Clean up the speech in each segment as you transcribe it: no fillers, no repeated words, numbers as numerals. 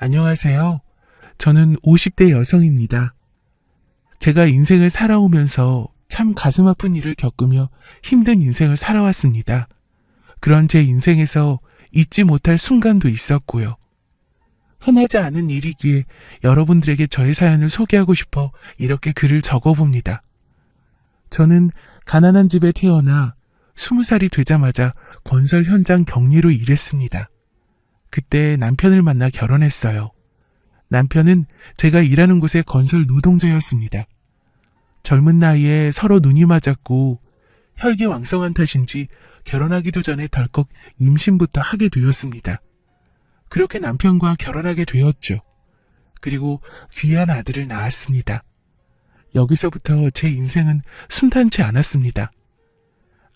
안녕하세요. 저는 50대 여성입니다. 제가 인생을 살아오면서 참 가슴 아픈 일을 겪으며 힘든 인생을 살아왔습니다. 그런 제 인생에서 잊지 못할 순간도 있었고요. 흔하지 않은 일이기에 여러분들에게 저의 사연을 소개하고 싶어 이렇게 글을 적어봅니다. 저는 가난한 집에 태어나 20살이 되자마자 건설 현장 격리로 일했습니다. 그때 남편을 만나 결혼했어요. 남편은 제가 일하는 곳의 건설 노동자였습니다. 젊은 나이에 서로 눈이 맞았고 혈기왕성한 탓인지 결혼하기도 전에 덜컥 임신부터 하게 되었습니다. 그렇게 남편과 결혼하게 되었죠. 그리고 귀한 아들을 낳았습니다. 여기서부터 제 인생은 순탄치 않았습니다.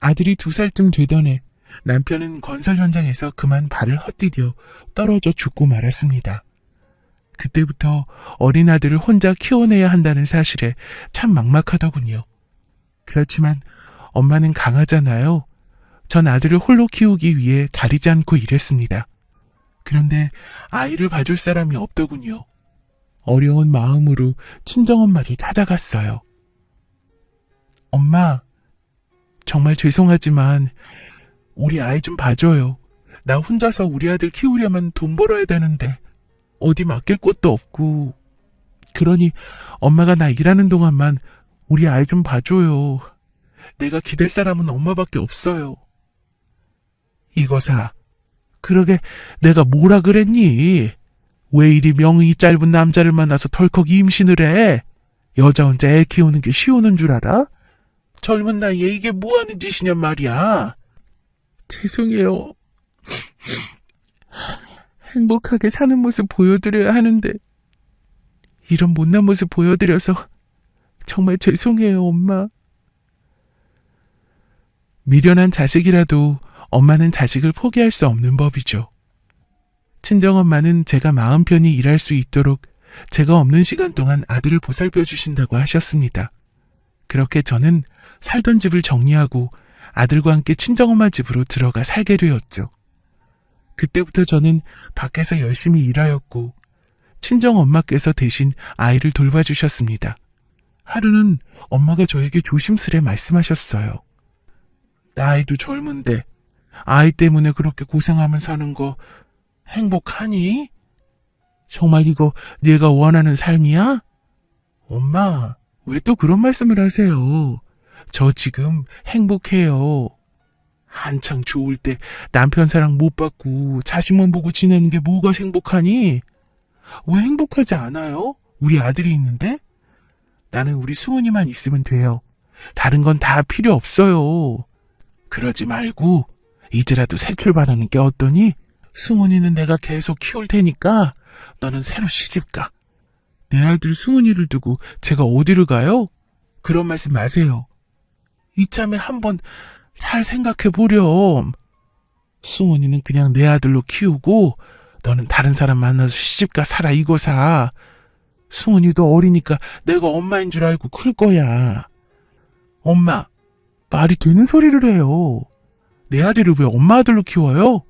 아들이 2살쯤 되던 해 남편은 건설 현장에서 그만 발을 헛디뎌 떨어져 죽고 말았습니다. 그때부터 어린 아들을 혼자 키워내야 한다는 사실에 참 막막하더군요. 그렇지만 엄마는 강하잖아요. 전 아들을 홀로 키우기 위해 가리지 않고 일했습니다. 그런데 아이를 봐줄 사람이 없더군요. 어려운 마음으로 친정엄마를 찾아갔어요. 엄마, 정말 죄송하지만 우리 아이 좀 봐줘요. 나 혼자서 우리 아들 키우려면 돈 벌어야 되는데 어디 맡길 곳도 없고. 그러니 엄마가 나 일하는 동안만 우리 아이 좀 봐줘요. 내가 기댈 사람은 엄마밖에 없어요. 이거사, 그러게 내가 뭐라 그랬니? 왜 이리 명의 짧은 남자를 만나서 덜컥 임신을 해? 여자 혼자 애 키우는 게 쉬우는 줄 알아? 젊은 나이에 이게 뭐하는 짓이냔 말이야. 죄송해요. 행복하게 사는 모습 보여드려야 하는데 이런 못난 모습 보여드려서 정말 죄송해요, 엄마. 미련한 자식이라도 엄마는 자식을 포기할 수 없는 법이죠. 친정엄마는 제가 마음 편히 일할 수 있도록 제가 없는 시간 동안 아들을 보살펴 주신다고 하셨습니다. 그렇게 저는 살던 집을 정리하고 아들과 함께 친정엄마 집으로 들어가 살게 되었죠. 그때부터 저는 밖에서 열심히 일하였고 친정엄마께서 대신 아이를 돌봐주셨습니다. 하루는 엄마가 저에게 조심스레 말씀하셨어요. 나이도 젊은데 아이 때문에 그렇게 고생하며 사는 거 행복하니? 정말 이거 네가 원하는 삶이야? 엄마, 왜 또 그런 말씀을 하세요? 저 지금 행복해요. 한창 좋을 때 남편 사랑 못 받고 자식만 보고 지내는 게 뭐가 행복하니? 왜 행복하지 않아요? 우리 아들이 있는데? 나는 우리 승훈이만 있으면 돼요. 다른 건 다 필요 없어요. 그러지 말고 이제라도 새 출발하는 게 어떠니? 승훈이는 내가 계속 키울 테니까 너는 새로 시집가. 내 아들 승훈이를 두고 제가 어디를 가요? 그런 말씀 마세요. 이참에 한번 잘 생각해 보렴. 승훈이는 그냥 내 아들로 키우고 너는 다른 사람 만나서 시집가 살아 이거사. 승훈이도 어리니까 내가 엄마인 줄 알고 클 거야. 엄마, 말이 되는 소리를 해요. 내 아들을 왜 엄마 아들로 키워요?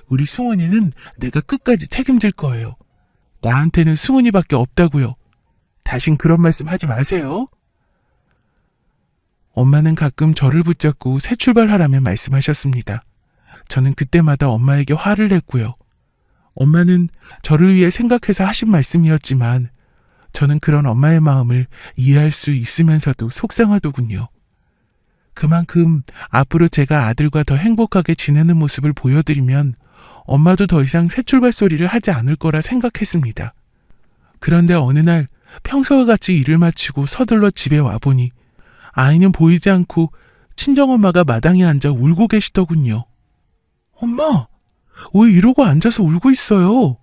우리 승훈이는 내가 끝까지 책임질 거예요. 나한테는 승훈이밖에 없다고요. 다신 그런 말씀 하지 마세요. 엄마는 가끔 저를 붙잡고 새 출발하라며 말씀하셨습니다. 저는 그때마다 엄마에게 화를 냈고요. 엄마는 저를 위해 생각해서 하신 말씀이었지만 저는 그런 엄마의 마음을 이해할 수 있으면서도 속상하더군요. 그만큼 앞으로 제가 아들과 더 행복하게 지내는 모습을 보여드리면 엄마도 더 이상 새 출발 소리를 하지 않을 거라 생각했습니다. 그런데 어느 날 평소와 같이 일을 마치고 서둘러 집에 와보니 아이는 보이지 않고 친정엄마가 마당에 앉아 울고 계시더군요. 엄마, 왜 이러고 앉아서 울고 있어요?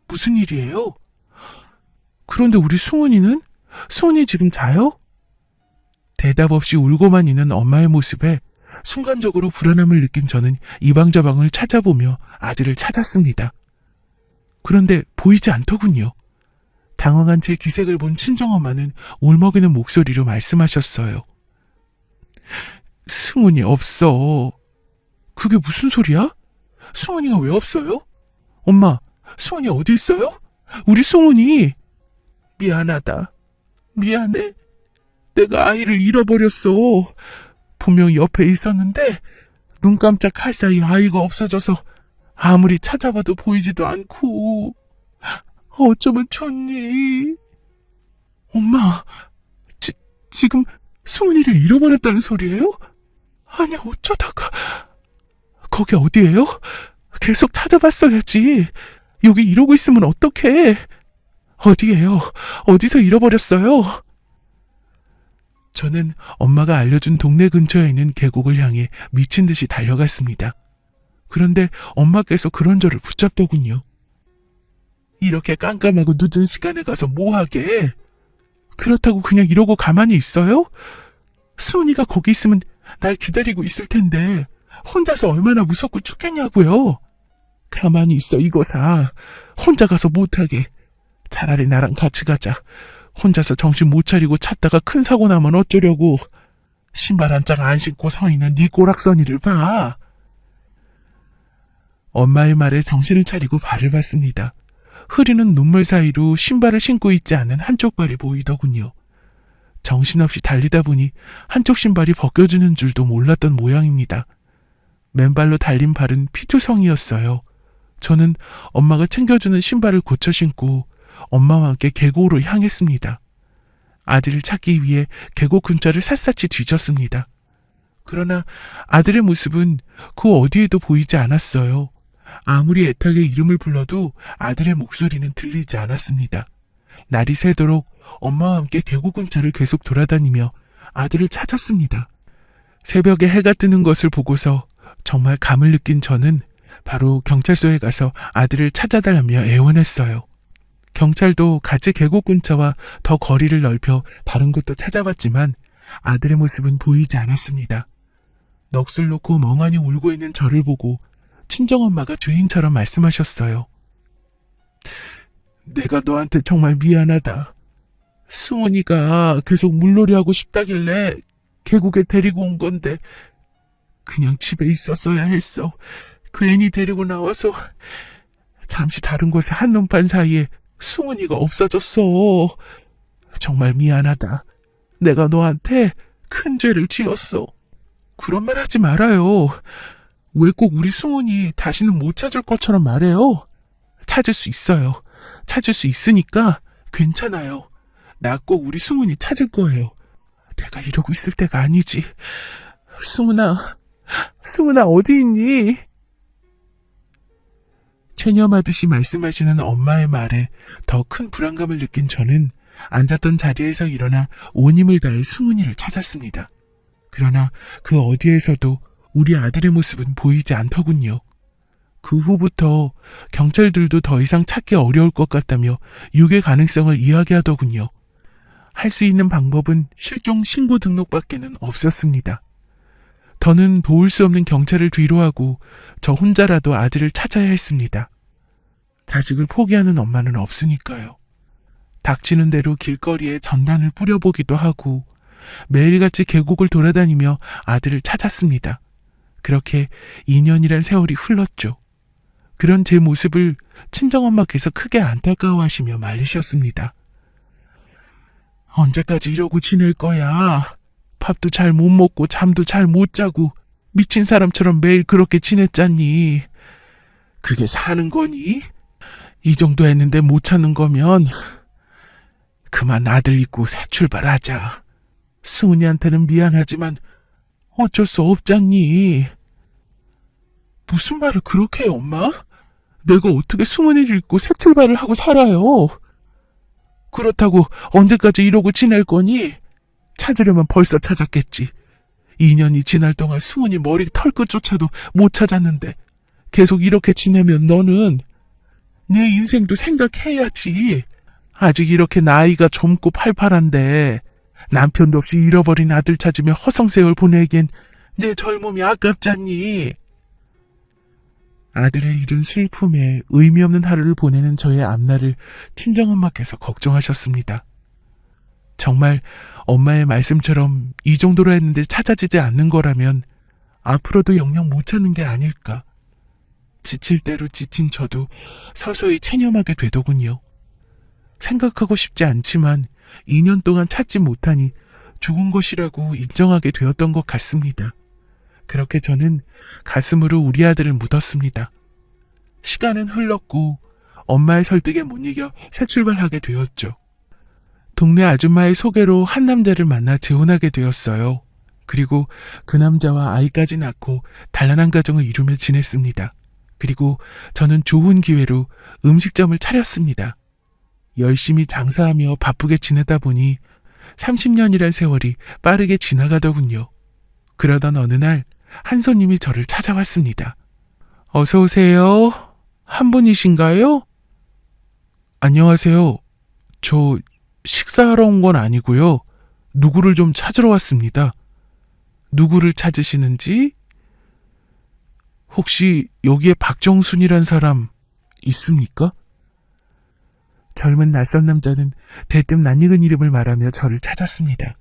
무슨 일이에요? 그런데 우리 승훈이는? 승훈이 지금 자요? 대답 없이 울고만 있는 엄마의 모습에 순간적으로 불안함을 느낀 저는 이방저방을 찾아보며 아들을 찾았습니다. 그런데 보이지 않더군요. 당황한 제 기색을 본 친정엄마는 울먹이는 목소리로 말씀하셨어요. 승훈이 없어. 그게 무슨 소리야? 승훈이가 왜 없어요? 엄마, 수은이 어디 있어요? 우리 수은이. 미안하다. 미안해. 내가 아이를 잃어버렸어. 분명 옆에 있었는데 눈 깜짝할 사이 아이가 없어져서 아무리 찾아봐도 보이지도 않고. 어쩌면 좋니? 엄마, 지금 수은이를 잃어버렸다는 소리예요? 아니, 어쩌다가. 거기 어디예요? 계속 찾아봤어야지. 여기 이러고 있으면 어떡해. 어디예요? 어디서 잃어버렸어요? 저는 엄마가 알려준 동네 근처에 있는 계곡을 향해 미친 듯이 달려갔습니다. 그런데 엄마께서 그런 저를 붙잡더군요. 이렇게 깜깜하고 늦은 시간에 가서 뭐하게? 그렇다고 그냥 이러고 가만히 있어요? 수은이가 거기 있으면 날 기다리고 있을 텐데 혼자서 얼마나 무섭고 춥겠냐고요. 가만히 있어, 이거사. 혼자 가서 못하게. 차라리 나랑 같이 가자. 혼자서 정신 못 차리고 찾다가 큰 사고 나면 어쩌려고. 신발 한 짝 안 신고 서 있는 네 꼬락서니를 봐. 엄마의 말에 정신을 차리고 발을 봤습니다. 흐리는 눈물 사이로 신발을 신고 있지 않은 한쪽 발이 보이더군요. 정신없이 달리다 보니 한쪽 신발이 벗겨지는 줄도 몰랐던 모양입니다. 맨발로 달린 발은 피투성이었어요. 저는 엄마가 챙겨주는 신발을 고쳐 신고 엄마와 함께 계곡으로 향했습니다. 아들을 찾기 위해 계곡 근처를 샅샅이 뒤졌습니다. 그러나 아들의 모습은 그 어디에도 보이지 않았어요. 아무리 애타게 이름을 불러도 아들의 목소리는 들리지 않았습니다. 날이 새도록 엄마와 함께 계곡 근처를 계속 돌아다니며 아들을 찾았습니다. 새벽에 해가 뜨는 것을 보고서 정말 감을 느낀 저는 바로 경찰서에 가서 아들을 찾아달라며 애원했어요. 경찰도 같이 계곡 근처와 더 거리를 넓혀 다른 곳도 찾아봤지만 아들의 모습은 보이지 않았습니다. 넋을 놓고 멍하니 울고 있는 저를 보고 친정엄마가 죄인처럼 말씀하셨어요. 내가 너한테 정말 미안하다. 수은이가 계속 물놀이하고 싶다길래 계곡에 데리고 온 건데 그냥 집에 있었어야 했어. 괜히 데리고 나와서 잠시 다른 곳에 한눈판 사이에 수은이가 없어졌어. 정말 미안하다. 내가 너한테 큰 죄를 지었어. 그런 말 하지 말아요. 왜 꼭 우리 수은이 다시는 못 찾을 것처럼 말해요? 찾을 수 있어요. 찾을 수 있으니까 괜찮아요. 나 꼭 우리 수은이 찾을 거예요. 내가 이러고 있을 때가 아니지. 수은아 어디 있니? 체념하듯이 말씀하시는 엄마의 말에 더 큰 불안감을 느낀 저는 앉았던 자리에서 일어나 온 힘을 다해 수은이를 찾았습니다. 그러나 그 어디에서도 우리 아들의 모습은 보이지 않더군요. 그 후부터 경찰들도 더 이상 찾기 어려울 것 같다며 유괴 가능성을 이야기하더군요. 할 수 있는 방법은 실종 신고 등록밖에는 없었습니다. 더는 도울 수 없는 경찰을 뒤로하고 저 혼자라도 아들을 찾아야 했습니다. 자식을 포기하는 엄마는 없으니까요. 닥치는 대로 길거리에 전단을 뿌려보기도 하고 매일같이 계곡을 돌아다니며 아들을 찾았습니다. 그렇게 2년이란 세월이 흘렀죠. 그런 제 모습을 친정엄마께서 크게 안타까워하시며 말리셨습니다. 언제까지 이러고 지낼 거야? 밥도 잘 못 먹고 잠도 잘 못 자고 미친 사람처럼 매일 그렇게 지냈잖니. 그게 사는 거니? 이 정도 했는데 못 찾는 거면 그만 아들 잊고 새 출발하자. 수은이한테는 미안하지만 어쩔 수 없잖니. 무슨 말을 그렇게 해, 엄마? 내가 어떻게 수은이를 잊고 새 출발을 하고 살아요? 그렇다고 언제까지 이러고 지낼 거니? 찾으려면 벌써 찾았겠지. 2년이 지날 동안 수은이 머리 털끝조차도 못 찾았는데 계속 이렇게 지내면 너는 내 인생도 생각해야지. 아직 이렇게 나이가 젊고 팔팔한데 남편도 없이 잃어버린 아들 찾으며 허송세월 보내기엔 내 젊음이 아깝잖니. 아들을 잃은 슬픔에 의미 없는 하루를 보내는 저의 앞날을 친정엄마께서 걱정하셨습니다. 정말 엄마의 말씀처럼 이 정도로 했는데 찾아지지 않는 거라면 앞으로도 영영 못 찾는 게 아닐까. 지칠 대로 지친 저도 서서히 체념하게 되더군요. 생각하고 싶지 않지만 2년 동안 찾지 못하니 죽은 것이라고 인정하게 되었던 것 같습니다. 그렇게 저는 가슴으로 우리 아들을 묻었습니다. 시간은 흘렀고 엄마의 설득에 못 이겨 새 출발하게 되었죠. 동네 아줌마의 소개로 한 남자를 만나 재혼하게 되었어요. 그리고 그 남자와 아이까지 낳고 단란한 가정을 이루며 지냈습니다. 그리고 저는 좋은 기회로 음식점을 차렸습니다. 열심히 장사하며 바쁘게 지내다 보니 30년이란 세월이 빠르게 지나가더군요. 그러던 어느 날 한 손님이 저를 찾아왔습니다. 어서 오세요. 한 분이신가요? 안녕하세요. 저 식사하러 온 건 아니고요. 누구를 좀 찾으러 왔습니다. 누구를 찾으시는지? 혹시 여기에 박정순이란 사람 있습니까? 젊은 낯선 남자는 대뜸 낯익은 이름을 말하며 저를 찾았습니다.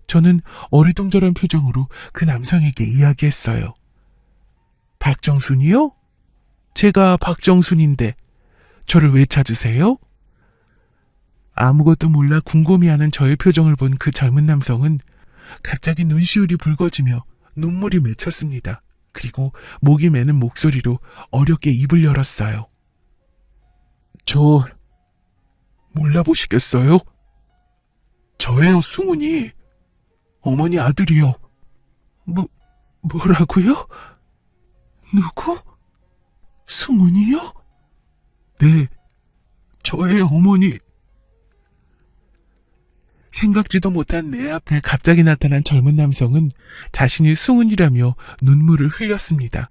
저는 어리둥절한 표정으로 그 남성에게 이야기했어요. 박정순이요? 제가 박정순인데 저를 왜 찾으세요? 아무것도 몰라 궁금해하는 저의 표정을 본 그 젊은 남성은 갑자기 눈시울이 붉어지며 눈물이 맺혔습니다. 그리고 목이 매는 목소리로 어렵게 입을 열었어요. 저 몰라보시겠어요? 저예요, 승훈이. 어머니 아들이요. 뭐라고요? 누구? 승훈이요? 네, 저예요, 어머니. 생각지도 못한 내 앞에 갑자기 나타난 젊은 남성은 자신이 승훈이라며 눈물을 흘렸습니다.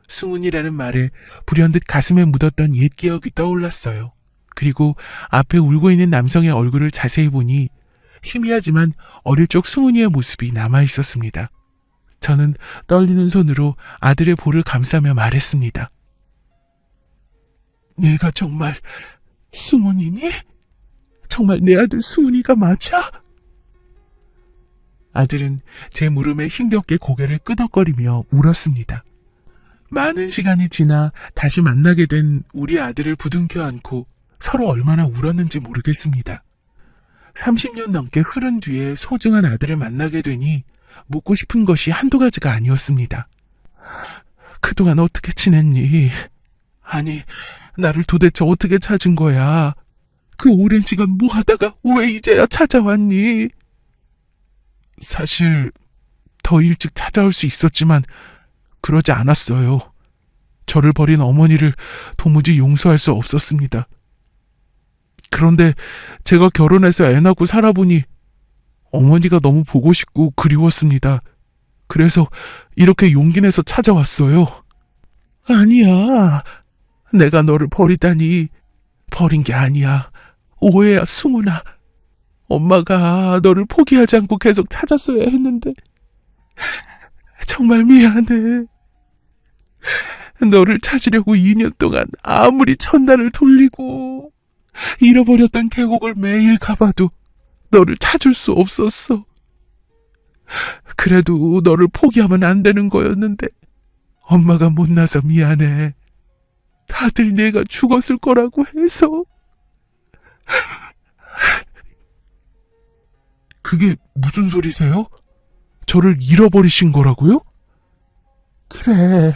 승훈이라는 말에 불현듯 가슴에 묻었던 옛 기억이 떠올랐어요. 그리고 앞에 울고 있는 남성의 얼굴을 자세히 보니 희미하지만 어릴 적 승훈이의 모습이 남아있었습니다. 저는 떨리는 손으로 아들의 볼을 감싸며 말했습니다. 내가 정말 승훈이니? 정말 내 아들 승훈이가 맞아? 아들은 제 물음에 힘겹게 고개를 끄덕거리며 울었습니다. 많은 시간이 지나 다시 만나게 된 우리 아들을 부둥켜 안고 서로 얼마나 울었는지 모르겠습니다. 30년 넘게 흐른 뒤에 소중한 아들을 만나게 되니 묻고 싶은 것이 한두 가지가 아니었습니다. 그동안 어떻게 지냈니? 아니, 나를 도대체 어떻게 찾은 거야? 그 오랜 시간 뭐 하다가 왜 이제야 찾아왔니? 사실 더 일찍 찾아올 수 있었지만 그러지 않았어요. 저를 버린 어머니를 도무지 용서할 수 없었습니다. 그런데 제가 결혼해서 애 낳고 살아보니 어머니가 너무 보고 싶고 그리웠습니다. 그래서 이렇게 용기 내서 찾아왔어요. 아니야. 내가 너를 버리다니. 버린 게 아니야. 오해야, 승훈아. 엄마가 너를 포기하지 않고 계속 찾았어야 했는데 정말 미안해. 너를 찾으려고 2년 동안 아무리 천단을 돌리고 잃어버렸던 계곡을 매일 가봐도 너를 찾을 수 없었어. 그래도 너를 포기하면 안 되는 거였는데 엄마가 못나서 미안해. 다들 내가 죽었을 거라고 해서. 그게 무슨 소리세요? 저를 잃어버리신 거라고요? 그래.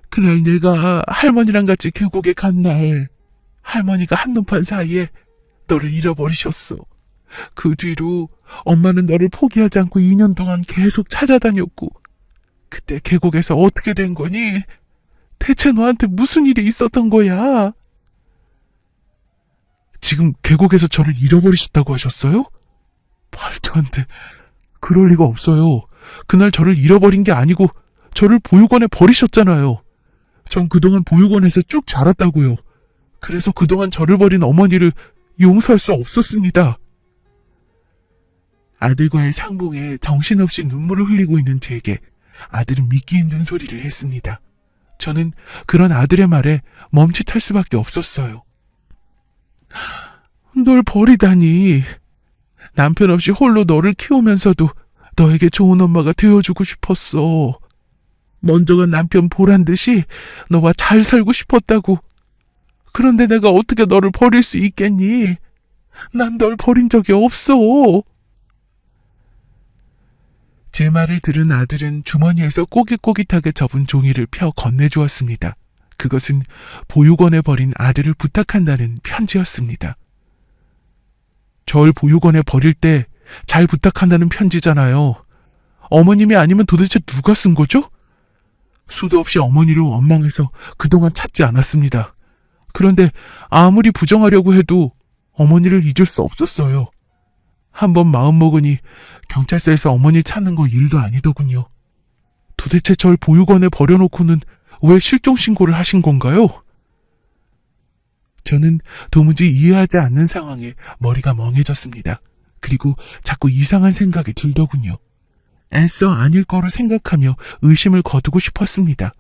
그날 내가 할머니랑 같이 계곡에 간 날 할머니가 한눈판 사이에 너를 잃어버리셨어. 그 뒤로 엄마는 너를 포기하지 않고 2년 동안 계속 찾아다녔고 그때 계곡에서 어떻게 된 거니? 대체 너한테 무슨 일이 있었던 거야? 지금 계곡에서 저를 잃어버리셨다고 하셨어요? 말도 안 돼. 그럴 리가 없어요. 그날 저를 잃어버린 게 아니고 저를 보육원에 버리셨잖아요. 전 그동안 보육원에서 쭉 자랐다고요. 그래서 그동안 저를 버린 어머니를 용서할 수 없었습니다. 아들과의 상봉에 정신없이 눈물을 흘리고 있는 제게 아들은 믿기 힘든 소리를 했습니다. 저는 그런 아들의 말에 멈칫할 수밖에 없었어요. 널 버리다니. 남편 없이 홀로 너를 키우면서도 너에게 좋은 엄마가 되어주고 싶었어. 먼저 간 남편 보란 듯이 너와 잘 살고 싶었다고. 그런데 내가 어떻게 너를 버릴 수 있겠니? 난 널 버린 적이 없어. 제 말을 들은 아들은 주머니에서 꼬깃꼬깃하게 접은 종이를 펴 건네주었습니다. 그것은 보육원에 버린 아들을 부탁한다는 편지였습니다. 절 보육원에 버릴 때 잘 부탁한다는 편지잖아요. 어머님이 아니면 도대체 누가 쓴 거죠? 수도 없이 어머니를 원망해서 그동안 찾지 않았습니다. 그런데 아무리 부정하려고 해도 어머니를 잊을 수 없었어요. 한번 마음먹으니 경찰서에서 어머니 찾는 거 일도 아니더군요. 도대체 절 보육원에 버려놓고는 왜 실종신고를 하신 건가요? 저는 도무지 이해하지 않는 상황에 머리가 멍해졌습니다. 그리고 자꾸 이상한 생각이 들더군요. 애써 아닐 거로 생각하며 의심을 거두고 싶었습니다.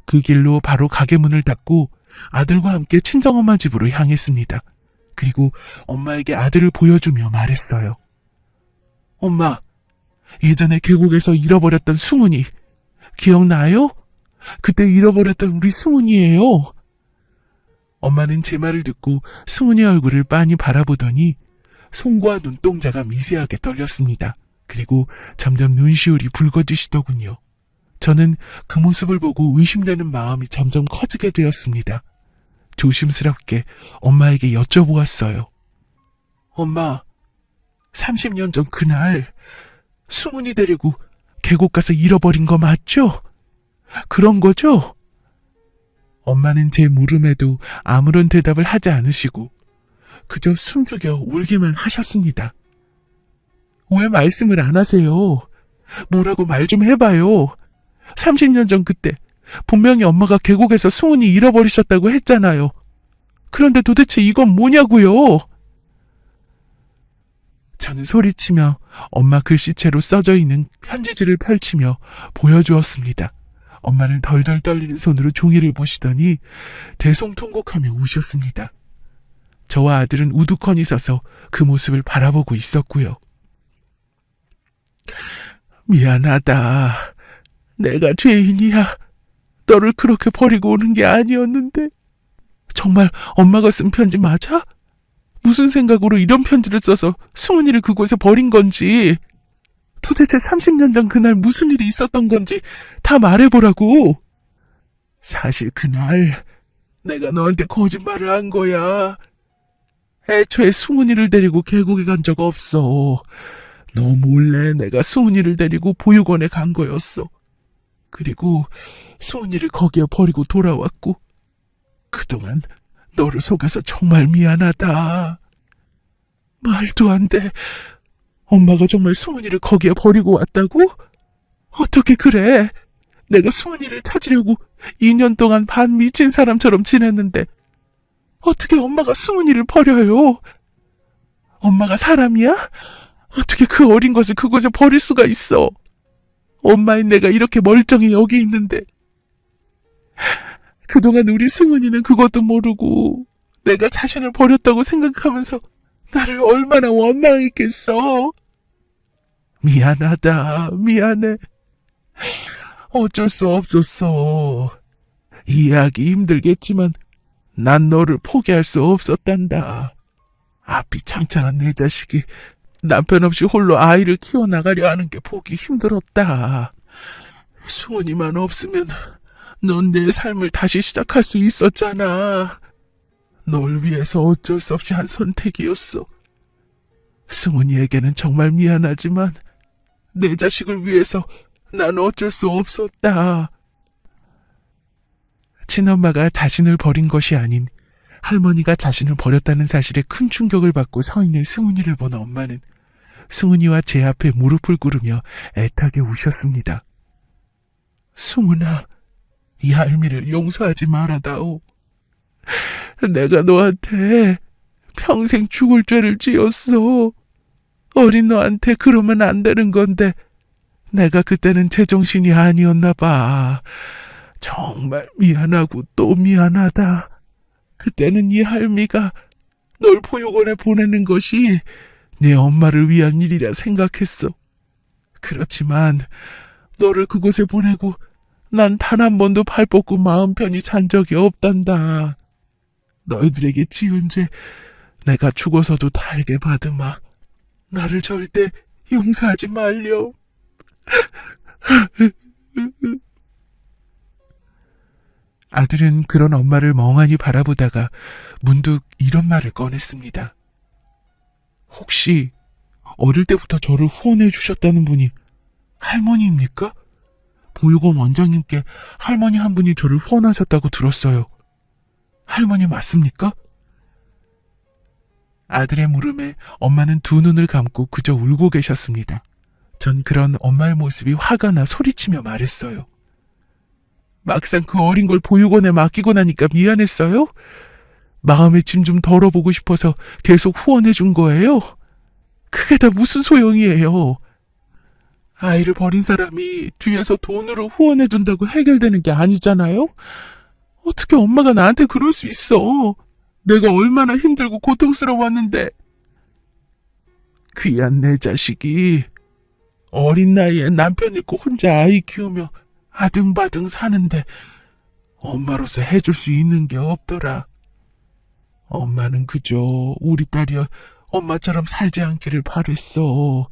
그 길로 바로 가게 문을 닫고 아들과 함께 친정엄마 집으로 향했습니다. 그리고 엄마에게 아들을 보여주며 말했어요. 엄마, 예전에 계곡에서 잃어버렸던 승훈이 기억나요? 그때 잃어버렸던 우리 승훈이에요. 엄마는 제 말을 듣고 승훈이 얼굴을 빤히 바라보더니 손과 눈동자가 미세하게 떨렸습니다. 그리고 점점 눈시울이 붉어지시더군요. 저는 그 모습을 보고 의심되는 마음이 점점 커지게 되었습니다. 조심스럽게 엄마에게 여쭤보았어요. 엄마, 30년 전 그날 승훈이 데리고 계곡 가서 잃어버린 거 맞죠? 그런 거죠? 엄마는 제 물음에도 아무런 대답을 하지 않으시고 그저 숨죽여 울기만 하셨습니다. 왜 말씀을 안 하세요? 뭐라고 말 좀 해봐요. 30년 전 그때 분명히 엄마가 계곡에서 승훈이 잃어버리셨다고 했잖아요. 그런데 도대체 이건 뭐냐고요? 저는 소리치며 엄마 글씨체로 써져 있는 편지지를 펼치며 보여주었습니다. 엄마는 덜덜 떨리는 손으로 종이를 보시더니 대성통곡하며 우셨습니다. 저와 아들은 우두커니 서서 그 모습을 바라보고 있었고요. 미안하다. 내가 죄인이야. 너를 그렇게 버리고 오는 게 아니었는데. 정말 엄마가 쓴 편지 맞아? 무슨 생각으로 이런 편지를 써서 승훈이를 그곳에 버린 건지, 도대체 30년 전 그날 무슨 일이 있었던 건지 다 말해보라고. 사실 그날 내가 너한테 거짓말을 한 거야. 애초에 승훈이를 데리고 계곡에 간 적 없어. 너 몰래 내가 승훈이를 데리고 보육원에 간 거였어. 그리고 승훈이를 거기에 버리고 돌아왔고, 그동안 너를 속여서 정말 미안하다. 말도 안 돼. 엄마가 정말 승훈이를 거기에 버리고 왔다고? 어떻게 그래? 내가 승훈이를 찾으려고 2년 동안 반 미친 사람처럼 지냈는데 어떻게 엄마가 승훈이를 버려요? 엄마가 사람이야? 어떻게 그 어린 것을 그곳에 버릴 수가 있어? 엄마인 내가 이렇게 멀쩡히 여기 있는데. 그동안 우리 승훈이는 그것도 모르고 내가 자신을 버렸다고 생각하면서 나를 얼마나 원망했겠어. 미안하다. 미안해. 어쩔 수 없었어. 이해하기 힘들겠지만 난 너를 포기할 수 없었단다. 앞이 창창한 내 자식이 남편 없이 홀로 아이를 키워나가려 하는 게 보기 힘들었다. 승훈이만 없으면 넌 내 삶을 다시 시작할 수 있었잖아. 널 위해서 어쩔 수 없이 한 선택이었어. 승훈이에게는 정말 미안하지만 내 자식을 위해서 난 어쩔 수 없었다. 친엄마가 자신을 버린 것이 아닌 할머니가 자신을 버렸다는 사실에 큰 충격을 받고 서 있는 승훈이를 본 엄마는 승훈이와 제 앞에 무릎을 꿇으며 애타게 우셨습니다. 승훈아, 이 할미를 용서하지 말아다오. 내가 너한테 평생 죽을 죄를 지었어. 어린 너한테 그러면 안 되는 건데 내가 그때는 제정신이 아니었나 봐. 정말 미안하고 또 미안하다. 그때는 이 할미가 널 보육원에 보내는 것이 내 엄마를 위한 일이라 생각했어. 그렇지만 너를 그곳에 보내고 난 단 한 번도 발 뻗고 마음 편히 잔 적이 없단다. 너희들에게 지은 죄 내가 죽어서도 달게 받으마. 나를 절대 용서하지 말렴. 아들은 그런 엄마를 멍하니 바라보다가 문득 이런 말을 꺼냈습니다. 혹시 어릴 때부터 저를 후원해 주셨다는 분이 할머니입니까? 보육원 원장님께 할머니 한 분이 저를 후원하셨다고 들었어요. 할머니 맞습니까? 아들의 물음에 엄마는 두 눈을 감고 그저 울고 계셨습니다. 전 그런 엄마의 모습이 화가 나 소리치며 말했어요. 막상 그 어린 걸 보육원에 맡기고 나니까 미안했어요? 마음의 짐 좀 덜어보고 싶어서 계속 후원해 준 거예요? 그게 다 무슨 소용이에요? 아이를 버린 사람이 뒤에서 돈으로 후원해 준다고 해결되는 게 아니잖아요? 어떻게 엄마가 나한테 그럴 수 있어? 내가 얼마나 힘들고 고통스러웠는데. 귀한 내 자식이 어린 나이에 남편 잃고 혼자 아이 키우며 아등바등 사는데 엄마로서 해줄 수 있는 게 없더라. 엄마는 그저 우리 딸이 엄마처럼 살지 않기를 바랬어.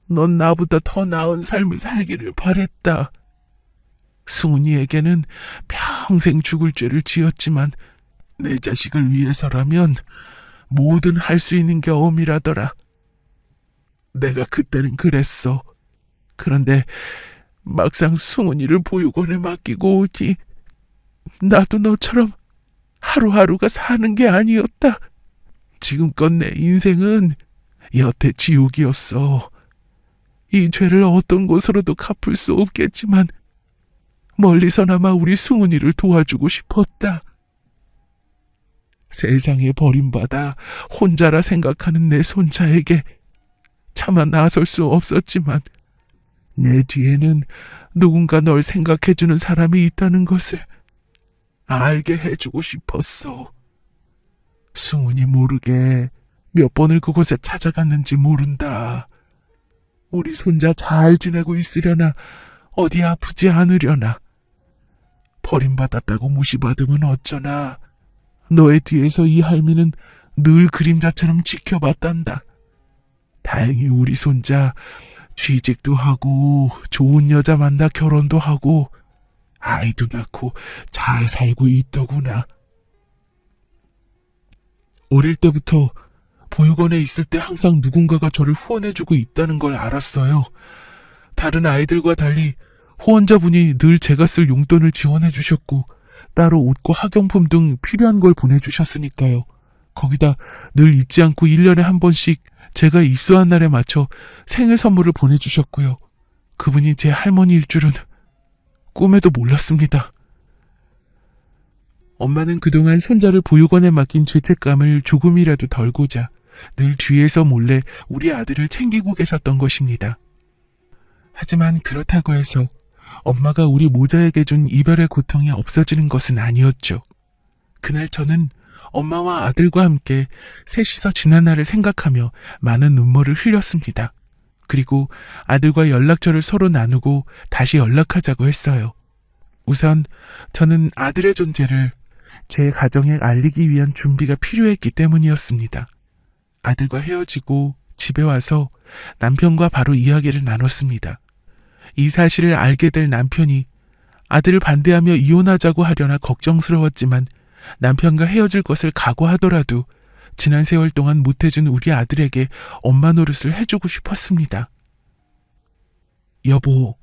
넌 나보다 더 나은 삶을 살기를 바랬다. 승훈이에게는 평생 죽을 죄를 지었지만 내 자식을 위해서라면 뭐든 할 수 있는 게 엄이라더라. 내가 그때는 그랬어. 그런데 막상 승훈이를 보육원에 맡기고 오니 나도 너처럼 하루하루가 사는 게 아니었다. 지금껏 내 인생은 여태 지옥이었어. 이 죄를 어떤 곳으로도 갚을 수 없겠지만 멀리서나마 우리 승훈이를 도와주고 싶었다. 세상에 버림받아 혼자라 생각하는 내 손자에게 차마 나설 수 없었지만 내 뒤에는 누군가 널 생각해주는 사람이 있다는 것을 알게 해주고 싶었어. 승훈이 모르게 몇 번을 그곳에 찾아갔는지 모른다. 우리 손자 잘 지내고 있으려나, 어디 아프지 않으려나. 버림받았다고 무시받으면 어쩌나. 너의 뒤에서 이 할미는 늘 그림자처럼 지켜봤단다. 다행히 우리 손자 취직도 하고 좋은 여자 만나 결혼도 하고 아이도 낳고 잘 살고 있더구나. 어릴 때부터 보육원에 있을 때 항상 누군가가 저를 후원해주고 있다는 걸 알았어요. 다른 아이들과 달리 후원자분이 늘 제가 쓸 용돈을 지원해주셨고 따로 옷과 학용품 등 필요한 걸 보내주셨으니까요. 거기다 늘 잊지 않고 1년에 한 번씩 제가 입소한 날에 맞춰 생일 선물을 보내주셨고요. 그분이 제 할머니일 줄은 꿈에도 몰랐습니다. 엄마는 그동안 손자를 보육원에 맡긴 죄책감을 조금이라도 덜고자 늘 뒤에서 몰래 우리 아들을 챙기고 계셨던 것입니다. 하지만 그렇다고 해서 엄마가 우리 모자에게 준 이별의 고통이 없어지는 것은 아니었죠. 그날 저는 엄마와 아들과 함께 셋이서 지난 날을 생각하며 많은 눈물을 흘렸습니다. 그리고 아들과 연락처를 서로 나누고 다시 연락하자고 했어요. 우선 저는 아들의 존재를 제 가정에 알리기 위한 준비가 필요했기 때문이었습니다. 아들과 헤어지고 집에 와서 남편과 바로 이야기를 나눴습니다. 이 사실을 알게 될 남편이 아들을 반대하며 이혼하자고 하려나 걱정스러웠지만 남편과 헤어질 것을 각오하더라도 지난 세월 동안 못해준 우리 아들에게 엄마 노릇을 해주고 싶었습니다. 여보,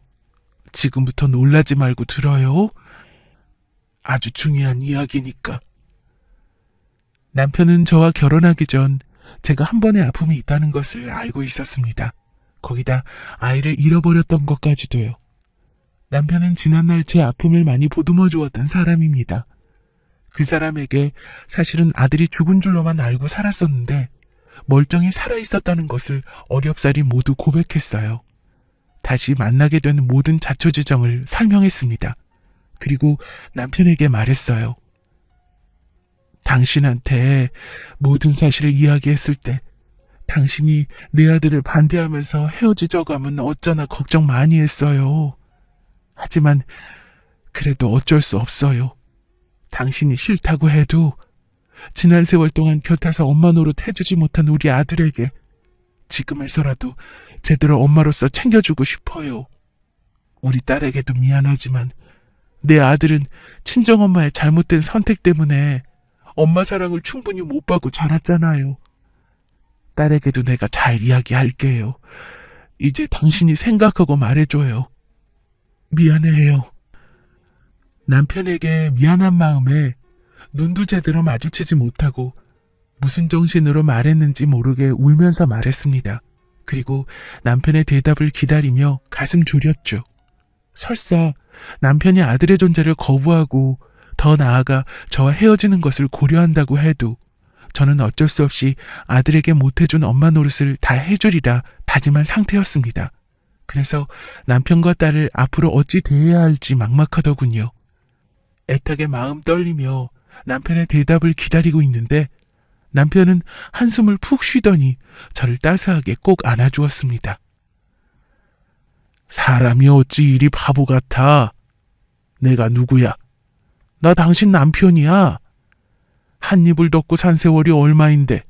지금부터 놀라지 말고 들어요. 아주 중요한 이야기니까. 남편은 저와 결혼하기 전 제가 한 번의 아픔이 있다는 것을 알고 있었습니다. 거기다 아이를 잃어버렸던 것까지도요. 남편은 지난날 제 아픔을 많이 보듬어 주었던 사람입니다. 그 사람에게 사실은 아들이 죽은 줄로만 알고 살았었는데 멀쩡히 살아있었다는 것을 어렵사리 모두 고백했어요. 다시 만나게 된 모든 자초지정을 설명했습니다. 그리고 남편에게 말했어요. 당신한테 모든 사실을 이야기했을 때 당신이 내 아들을 반대하면서 헤어지자고 하면 어쩌나 걱정 많이 했어요. 하지만 그래도 어쩔 수 없어요. 당신이 싫다고 해도 지난 세월 동안 곁에서 엄마 노릇 해주지 못한 우리 아들에게 지금에서라도 제대로 엄마로서 챙겨주고 싶어요. 우리 딸에게도 미안하지만 내 아들은 친정엄마의 잘못된 선택 때문에 엄마 사랑을 충분히 못 받고 자랐잖아요. 딸에게도 내가 잘 이야기할게요. 이제 당신이 생각하고 말해줘요. 미안해요. 남편에게 미안한 마음에 눈도 제대로 마주치지 못하고 무슨 정신으로 말했는지 모르게 울면서 말했습니다. 그리고 남편의 대답을 기다리며 가슴 졸였죠. 설사 남편이 아들의 존재를 거부하고 더 나아가 저와 헤어지는 것을 고려한다고 해도 저는 어쩔 수 없이 아들에게 못해준 엄마 노릇을 다 해주리라 다짐한 상태였습니다. 그래서 남편과 딸을 앞으로 어찌 대해야 할지 막막하더군요. 애타게 마음 떨리며 남편의 대답을 기다리고 있는데 남편은 한숨을 푹 쉬더니 저를 따스하게 꼭 안아주었습니다. 사람이 어찌 이리 바보 같아. 내가 누구야? 나 당신 남편이야. 한 입을 덮고 산 세월이 얼마인데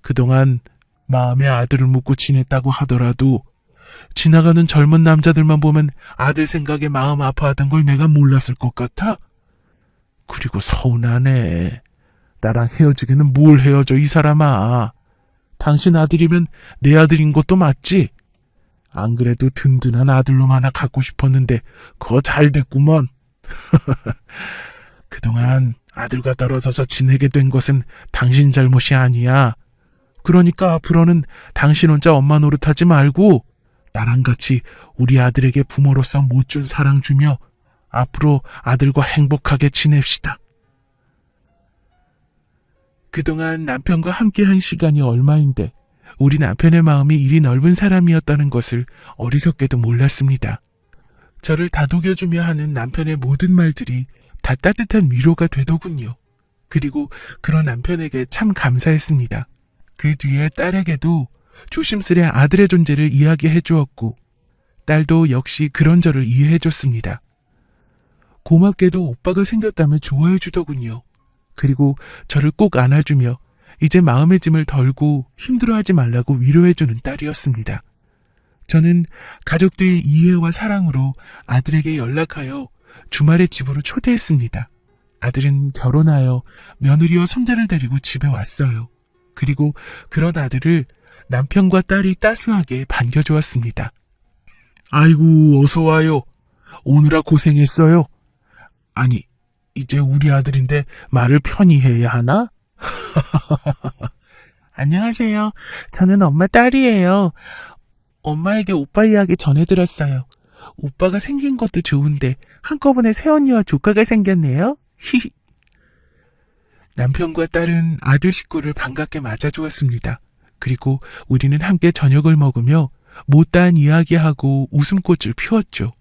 그동안 마음의 아들을 묻고 지냈다고 하더라도 지나가는 젊은 남자들만 보면 아들 생각에 마음 아파하던 걸 내가 몰랐을 것 같아? 그리고 서운하네. 나랑 헤어지기는 뭘 헤어져 이 사람아. 당신 아들이면 내 아들인 것도 맞지? 안 그래도 든든한 아들놈 하나 갖고 싶었는데 그거 잘 됐구먼. 그동안 아들과 떨어져서 지내게 된 것은 당신 잘못이 아니야. 그러니까 앞으로는 당신 혼자 엄마 노릇하지 말고 나랑 같이 우리 아들에게 부모로서 못 준 사랑 주며 앞으로 아들과 행복하게 지냅시다. 그동안 남편과 함께한 시간이 얼마인데 우리 남편의 마음이 이리 넓은 사람이었다는 것을 어리석게도 몰랐습니다. 저를 다독여주며 하는 남편의 모든 말들이 다 따뜻한 위로가 되더군요. 그리고 그런 남편에게 참 감사했습니다. 그 뒤에 딸에게도 조심스레 아들의 존재를 이야기해 주었고 딸도 역시 그런 저를 이해해 줬습니다. 고맙게도 오빠가 생겼다며 좋아해 주더군요. 그리고 저를 꼭 안아주며 이제 마음의 짐을 덜고 힘들어하지 말라고 위로해주는 딸이었습니다. 저는 가족들의 이해와 사랑으로 아들에게 연락하여 주말에 집으로 초대했습니다. 아들은 결혼하여 며느리와 손자를 데리고 집에 왔어요. 그리고 그런 아들을 남편과 딸이 따스하게 반겨주었습니다. 아이고 어서 와요. 오느라 고생했어요. 아니 이제 우리 아들인데 말을 편히 해야 하나? 안녕하세요. 저는 엄마 딸이에요. 엄마에게 오빠 이야기 전해들었어요. 오빠가 생긴 것도 좋은데 한꺼번에 새언니와 조카가 생겼네요. 히히. 남편과 딸은 아들 식구를 반갑게 맞아주었습니다. 그리고 우리는 함께 저녁을 먹으며 못다한 이야기하고 웃음꽃을 피웠죠.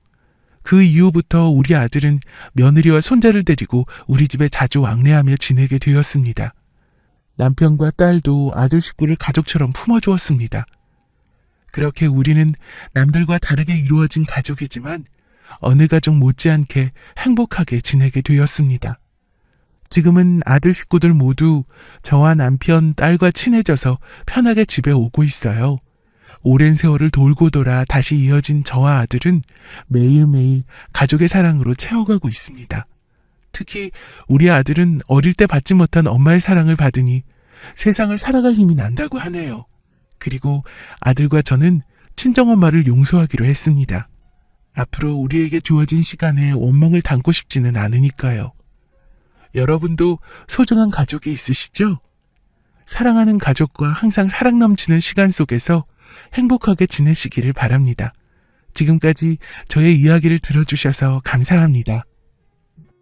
그 이후부터 우리 아들은 며느리와 손자를 데리고 우리 집에 자주 왕래하며 지내게 되었습니다. 남편과 딸도 아들 식구를 가족처럼 품어주었습니다. 그렇게 우리는 남들과 다르게 이루어진 가족이지만 어느 가족 못지않게 행복하게 지내게 되었습니다. 지금은 아들 식구들 모두 저와 남편, 딸과 친해져서 편하게 집에 오고 있어요. 오랜 세월을 돌고 돌아 다시 이어진 저와 아들은 매일매일 가족의 사랑으로 채워가고 있습니다. 특히 우리 아들은 어릴 때 받지 못한 엄마의 사랑을 받으니 세상을 살아갈 힘이 난다고 하네요. 그리고 아들과 저는 친정엄마를 용서하기로 했습니다. 앞으로 우리에게 주어진 시간에 원망을 담고 싶지는 않으니까요. 여러분도 소중한 가족이 있으시죠? 사랑하는 가족과 항상 사랑 넘치는 시간 속에서 행복하게 지내시기를 바랍니다. 지금까지 저의 이야기를 들어주셔서 감사합니다.